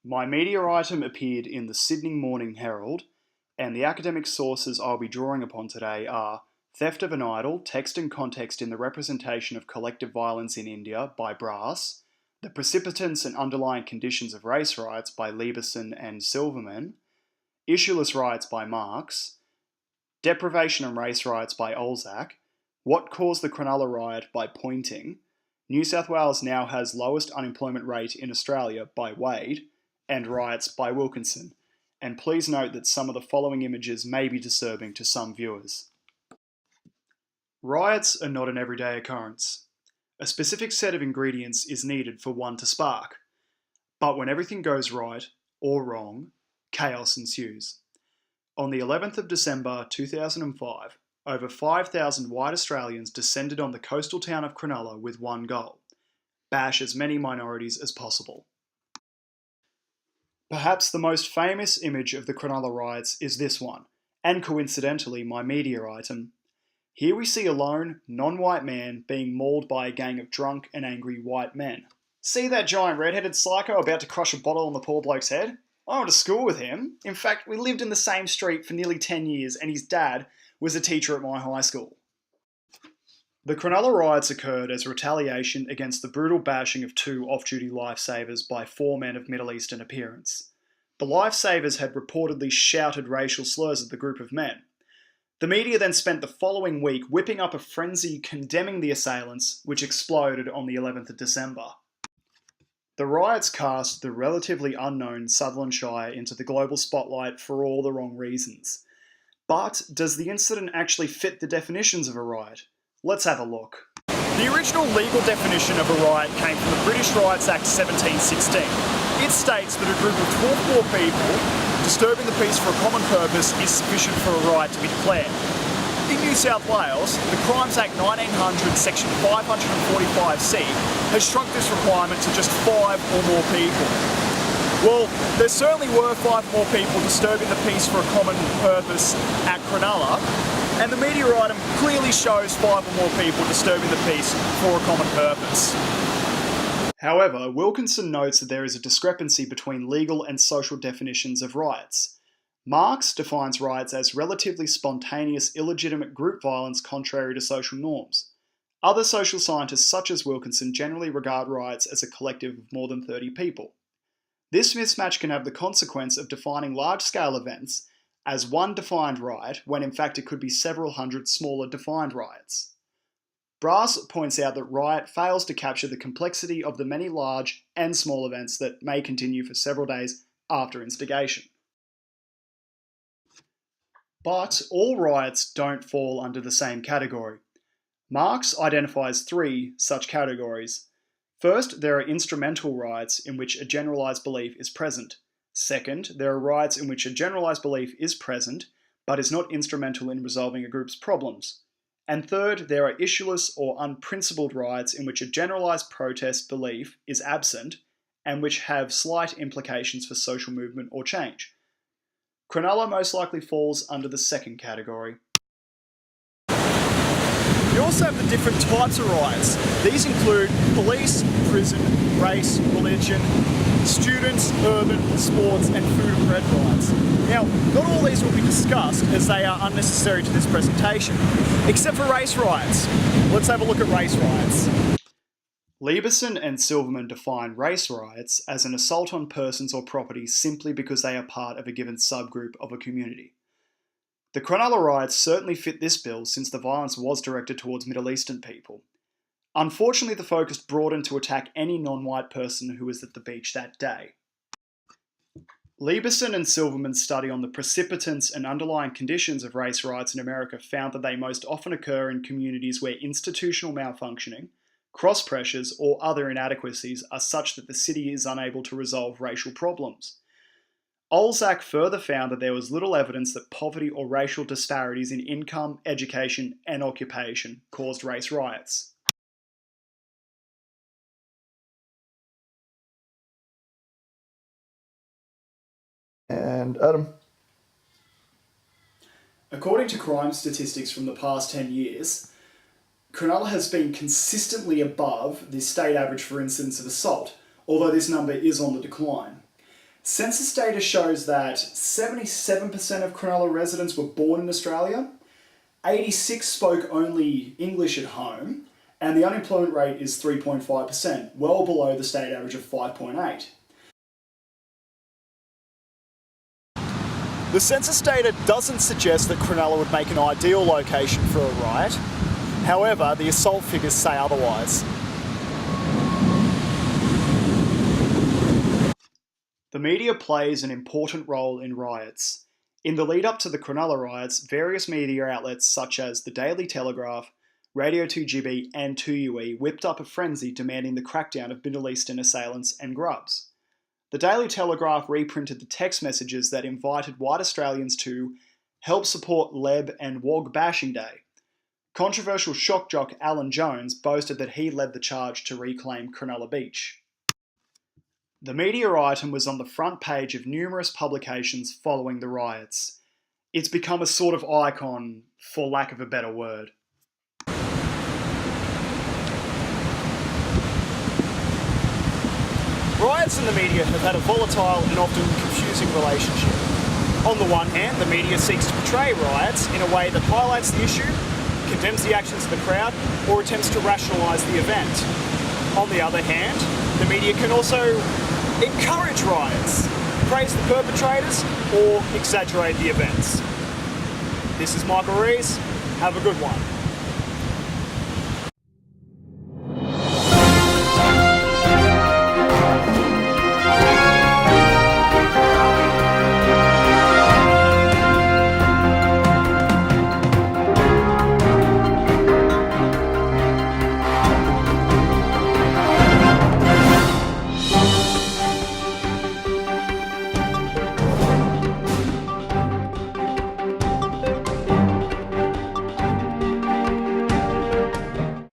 My media item appeared in the Sydney Morning Herald, and the academic sources I'll be drawing upon today are Theft of an Idol, Text and Context in the Representation of Collective Violence in India by Brass, The Precipitants and Underlying Conditions of Race Riots by Lieberson and Silverman, Issueless Riots by Marx, Deprivation and Race Riots by Olzak, What Caused the Cronulla Riot by Pointing, New South Wales now has lowest unemployment rate in Australia by Wade, and Riots by Wilkinson. And please note that some of the following images may be disturbing to some viewers. Riots are not an everyday occurrence. A specific set of ingredients is needed for one to spark. But when everything goes right, or wrong, chaos ensues. On the 11th of December 2005, over 5,000 white Australians descended on the coastal town of Cronulla with one goal: bash as many minorities as possible. Perhaps the most famous image of the Cronulla riots is this one, and coincidentally my media item. Here we see a lone, non-white man being mauled by a gang of drunk and angry white men. See that giant red-headed psycho about to crush a bottle on the poor bloke's head? I went to school with him. In fact, we lived in the same street for nearly 10 years and his dad was a teacher at my high school. The Cronulla riots occurred as retaliation against the brutal bashing of two off-duty lifesavers by four men of Middle Eastern appearance. The lifesavers had reportedly shouted racial slurs at the group of men. The media then spent the following week whipping up a frenzy condemning the assailants, which exploded on the 11th of December. The riots cast the relatively unknown Sutherland Shire into the global spotlight for all the wrong reasons. But does the incident actually fit the definitions of a riot? Let's have a look. The original legal definition of a riot came from the British Riots Act 1716. It states that a group of 12 poor people disturbing the peace for a common purpose is sufficient for a riot to be declared. In New South Wales, the Crimes Act 1900 section 545C has shrunk this requirement to just 5 or more people. Well, there certainly were 5 more people disturbing the peace for a common purpose at Cronulla, and the media item clearly shows 5 or more people disturbing the peace for a common purpose. However, Wilkinson notes that there is a discrepancy between legal and social definitions of riots. Marx defines riots as relatively spontaneous, illegitimate group violence contrary to social norms. Other social scientists such as Wilkinson generally regard riots as a collective of more than 30 people. This mismatch can have the consequence of defining large-scale events as one defined riot when in fact it could be several hundred smaller defined riots. Brass points out that riot fails to capture the complexity of the many large and small events that may continue for several days after instigation. But all riots don't fall under the same category. Marx identifies 3 such categories. First, there are instrumental riots in which a generalized belief is present. Second, there are riots in which a generalized belief is present, but is not instrumental in resolving a group's problems. And third, there are issueless or unprincipled riots in which a generalized protest belief is absent and which have slight implications for social movement or change. Cronulla most likely falls under the second category. You also have the different types of riots. These include police, prison, race, religion, students, urban, sports, and food and bread riots. Now, not all these will be discussed as they are unnecessary to this presentation, except for race riots. Let's have a look at race riots. Lieberson and Silverman define race riots as an assault on persons or property simply because they are part of a given subgroup of a community. The Cronulla riots certainly fit this bill since the violence was directed towards Middle Eastern people. Unfortunately, the focus broadened to attack any non-white person who was at the beach that day. Lieberson and Silverman's study on the precipitants and underlying conditions of race riots in America found that they most often occur in communities where institutional malfunctioning, cross pressures, or other inadequacies are such that the city is unable to resolve racial problems. Olzak further found that there was little evidence that poverty or racial disparities in income, education, and occupation caused race riots. And Adam. According to crime statistics from the past 10 years, Cronulla has been consistently above the state average for incidents of assault, although this number is on the decline. Census data shows that 77% of Cronulla residents were born in Australia, 86% spoke only English at home, and the unemployment rate is 3.5%, well below the state average of 5.8%. The census data doesn't suggest that Cronulla would make an ideal location for a riot. However, the assault figures say otherwise. The media plays an important role in riots. In the lead up to the Cronulla riots, various media outlets such as the Daily Telegraph, Radio 2GB and 2UE whipped up a frenzy demanding the crackdown of Middle Eastern assailants and grubs. The Daily Telegraph reprinted the text messages that invited white Australians to help support Leb and Wog Bashing Day. Controversial shock jock Alan Jones boasted that he led the charge to reclaim Cronulla Beach. The media item was on the front page of numerous publications following the riots. It's become a sort of icon, for lack of a better word. Riots and the media have had a volatile and often confusing relationship. On the one hand, the media seeks to portray riots in a way that highlights the issue, condemns the actions of the crowd, or attempts to rationalise the event. On the other hand, the media can also encourage riots, praise the perpetrators, or exaggerate the events. This is Michael Rees. Have a good one.